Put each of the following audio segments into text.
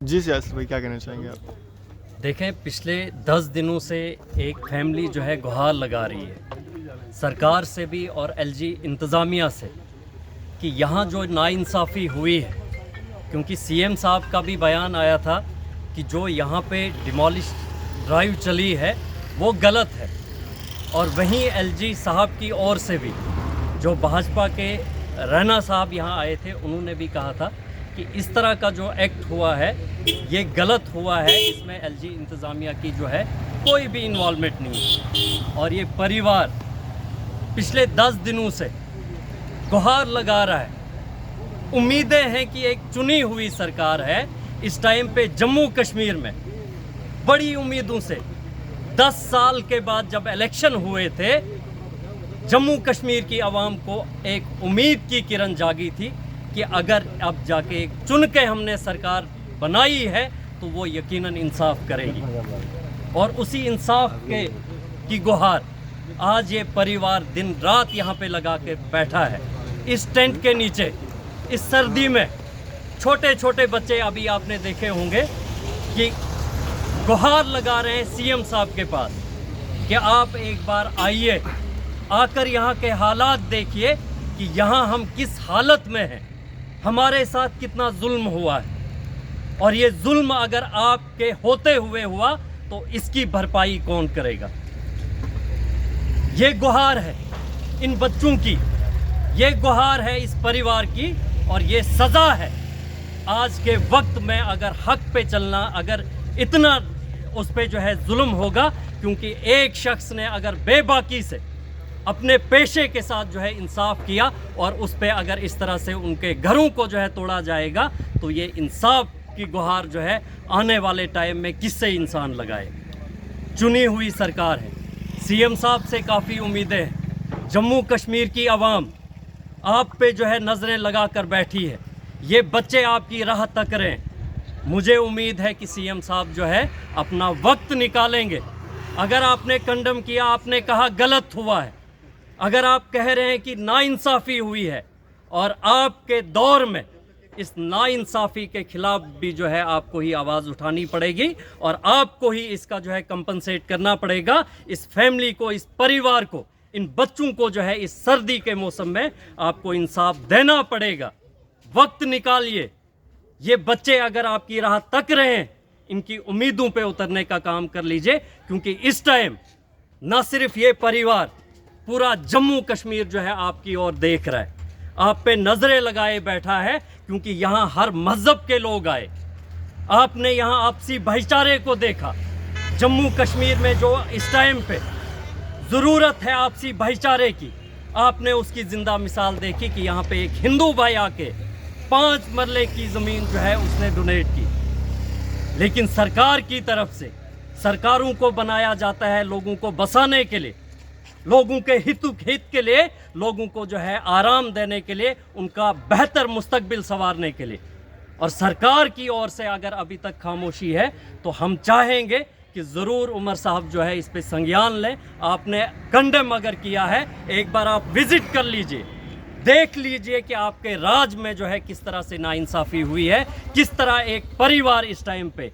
जी सियासत भाई, क्या कहना चाहेंगे आप? देखें, पिछले 10 दिनों से एक फैमिली जो है गुहार लगा रही है सरकार से भी और एलजी इंतज़ामिया से कि यहाँ जो नाइंसाफ़ी हुई है, क्योंकि सीएम साहब का भी बयान आया था कि जो यहाँ पे डिमोलिश ड्राइव चली है वो गलत है। और वहीं एलजी साहब की ओर से भी जो भाजपा के रैना साहब यहाँ आए थे, उन्होंने भी कहा था कि इस तरह का जो एक्ट हुआ है ये गलत हुआ है, इसमें एलजी इंतज़ामिया की जो है कोई भी इन्वॉल्वमेंट नहीं है। और ये परिवार पिछले 10 दिनों से गुहार लगा रहा है। उम्मीदें हैं कि एक चुनी हुई सरकार है इस टाइम पे जम्मू कश्मीर में, बड़ी उम्मीदों से 10 साल के बाद जब इलेक्शन हुए थे, जम्मू कश्मीर की आवाम को एक उम्मीद की किरण जागी थी कि अगर अब जाके चुन के हमने सरकार बनाई है तो वो यकीनन इंसाफ करेगी। और उसी इंसाफ की गुहार आज ये परिवार दिन रात यहाँ पे लगा के बैठा है, इस टेंट के नीचे, इस सर्दी में। छोटे छोटे बच्चे अभी आपने देखे होंगे कि गुहार लगा रहे हैं सीएम साहब के पास कि आप एक बार आइए, आकर यहाँ के हालात देखिए कि यहाँ हम किस हालत में हैं, हमारे साथ कितना जुल्म हुआ है। और ये जुल्म अगर आपके होते हुए हुआ तो इसकी भरपाई कौन करेगा? ये गुहार है इन बच्चों की, ये गुहार है इस परिवार की, और ये सज़ा है आज के वक्त में अगर हक पे चलना, अगर इतना उस पे जो है जुल्म होगा। क्योंकि एक शख्स ने अगर बेबाकी से अपने पेशे के साथ जो है इंसाफ किया और उस पे अगर इस तरह से उनके घरों को जो है तोड़ा जाएगा तो ये इंसाफ की गुहार जो है आने वाले टाइम में किससे इंसान लगाए? चुनी हुई सरकार है, सीएम साहब से काफ़ी उम्मीदें हैं, जम्मू कश्मीर की आवाम आप पे जो है नज़रें लगा कर बैठी है, ये बच्चे आपकी राह तक रहे हैं। मुझे उम्मीद है कि सीएम साहब जो है अपना वक्त निकालेंगे। अगर आपने कंडम किया, आपने कहा गलत हुआ है, अगर आप कह रहे हैं कि नाइंसाफ़ी हुई है, और आपके दौर में इस नाइंसाफ़ी के खिलाफ भी जो है आपको ही आवाज़ उठानी पड़ेगी और आपको ही इसका जो है कंपनसेट करना पड़ेगा। इस फैमिली को, इस परिवार को, इन बच्चों को जो है इस सर्दी के मौसम में आपको इंसाफ देना पड़ेगा। वक्त निकालिए। ये बच्चे अगर आपकी राह तक रहे हैं, इनकी उम्मीदों पे उतरने का काम कर लीजिए, क्योंकि इस टाइम ना सिर्फ ये परिवार, पूरा जम्मू कश्मीर जो है आपकी ओर देख रहा है, आप पे नज़रें लगाए बैठा है। क्योंकि यहाँ हर मज़हब के लोग आए, आपने यहाँ आपसी भाईचारे को देखा। जम्मू कश्मीर में जो इस टाइम पे ज़रूरत है आपसी भाईचारे की, आपने उसकी ज़िंदा मिसाल देखी कि यहाँ पे एक हिंदू भाई आके 5 मरले की ज़मीन जो है उसने डोनेट की। लेकिन सरकार की तरफ से, सरकारों को बनाया जाता है लोगों को बसाने के लिए, लोगों के हित के लिए, लोगों को जो है आराम देने के लिए, उनका बेहतर मुस्तकबिल संवारने के लिए। और सरकार की ओर से अगर अभी तक खामोशी है तो हम चाहेंगे कि ज़रूर उमर साहब जो है इस पे संज्ञान लें। आपने कंडेम अगर किया है, एक बार आप विज़िट कर लीजिए, देख लीजिए कि आपके राज में जो है किस तरह से नाइंसाफ़ी हुई है, किस तरह एक परिवार इस टाइम पे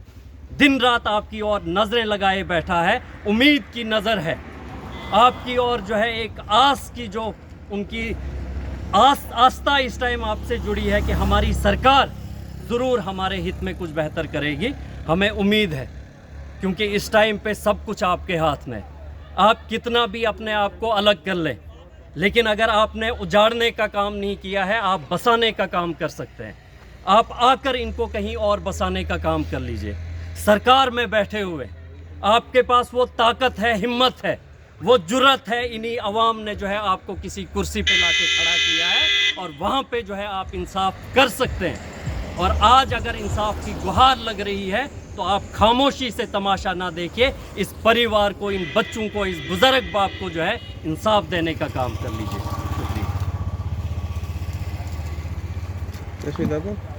दिन रात आपकी ओर नज़रें लगाए बैठा है। उम्मीद की नज़र है आपकी ओर, जो है एक आस की, जो उनकी आस्था इस टाइम आपसे जुड़ी है कि हमारी सरकार ज़रूर हमारे हित में कुछ बेहतर करेगी। हमें उम्मीद है, क्योंकि इस टाइम पे सब कुछ आपके हाथ में। आप कितना भी अपने आप को अलग कर लें, लेकिन अगर आपने उजाड़ने का काम नहीं किया है, आप बसाने का काम कर सकते हैं। आप आकर इनको कहीं और बसाने का काम कर लीजिए। सरकार में बैठे हुए आपके पास वो ताकत है, हिम्मत है, वो जुर्रत है। इन्हीं अवाम ने जो है आपको किसी कुर्सी पे लाके खड़ा किया है और वहाँ पे जो है आप इंसाफ कर सकते हैं। और आज अगर इंसाफ की गुहार लग रही है तो आप खामोशी से तमाशा ना देखिए, इस परिवार को, इन बच्चों को, इस बुज़ुर्ग बाप को जो है इंसाफ देने का काम कर लीजिए। शुक्रिया।